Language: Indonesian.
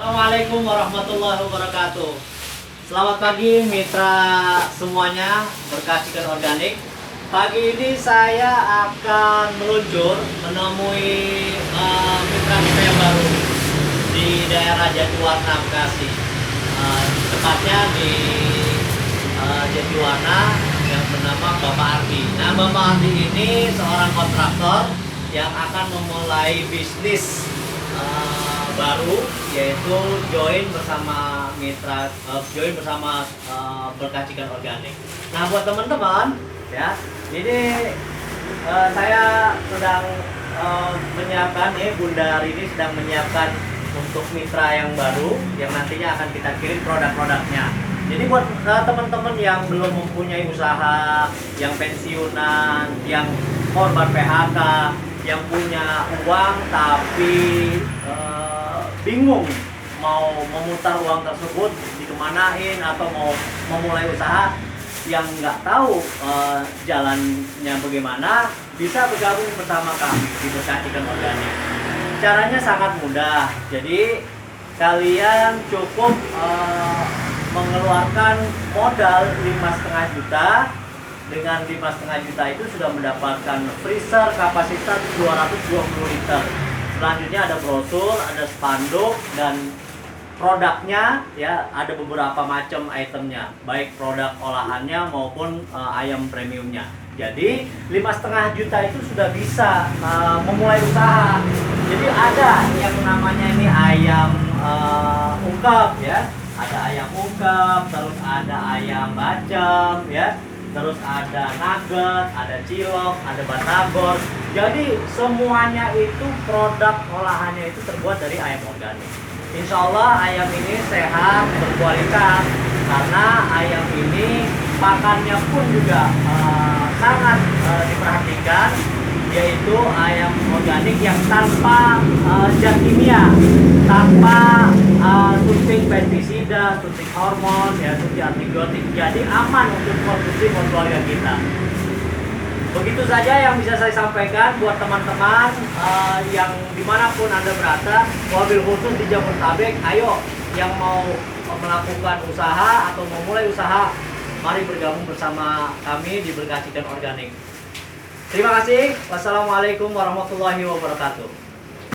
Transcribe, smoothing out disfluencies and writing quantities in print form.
Assalamualaikum warahmatullahi wabarakatuh. Selamat pagi mitra semuanya berkah chicken organik. Pagi ini saya akan meluncur menemui mitra kita yang baru di daerah Jatiwarna, Bekasi. Tepatnya di Jatiwarna yang bernama Bapak Ardi. Nah, Bapak Ardi ini seorang kontraktor yang akan memulai bisnis baru, yaitu join bersama berkah chicken organik. Nah, buat teman-teman ya, ini saya sedang menyiapkan Bunda ini sedang menyiapkan untuk mitra yang baru yang nantinya akan kita kirim produk-produknya. Jadi buat teman-teman yang belum mempunyai usaha, yang pensiunan, yang korban PHK, yang punya uang tapi bingung mau memutar uang tersebut dikemanain atau mau memulai usaha yang nggak tahu jalannya bagaimana, bisa bergabung bersama kami di Berkah Chicken Organik. Caranya sangat mudah. Jadi kalian cukup mengeluarkan modal 5,5 juta. Dengan 5,5 juta itu sudah mendapatkan freezer kapasitas 220 liter. Selanjutnya ada brosur, ada spanduk, dan produknya ya ada beberapa macam itemnya, baik produk olahannya maupun ayam premiumnya. Jadi 5,5 juta itu sudah bisa memulai usaha. Jadi ada yang namanya ini ayam ungkep ya, ada ayam ungkep, terus ada ayam bacem ya, terus ada nugget, ada cilok, ada batagor. Jadi semuanya itu produk olahannya itu terbuat dari ayam organik. Insya Allah ayam ini sehat, berkualitas, karena ayam ini pakannya pun juga sangat diperhatikan, yaitu ayam organik yang tanpa zat kimia, tanpa suntik pestisida, suntik hormon, ya, suntik antibiotik. Jadi aman untuk konsumsi keluarga kita. Begitu saja yang bisa saya sampaikan buat teman-teman yang dimanapun Anda berada, wabil khusus di Jabodetabek. Ayo yang mau melakukan usaha atau memulai usaha, mari bergabung bersama kami di Berkah Chicken Organik. Terima kasih. Wassalamualaikum warahmatullahi wabarakatuh.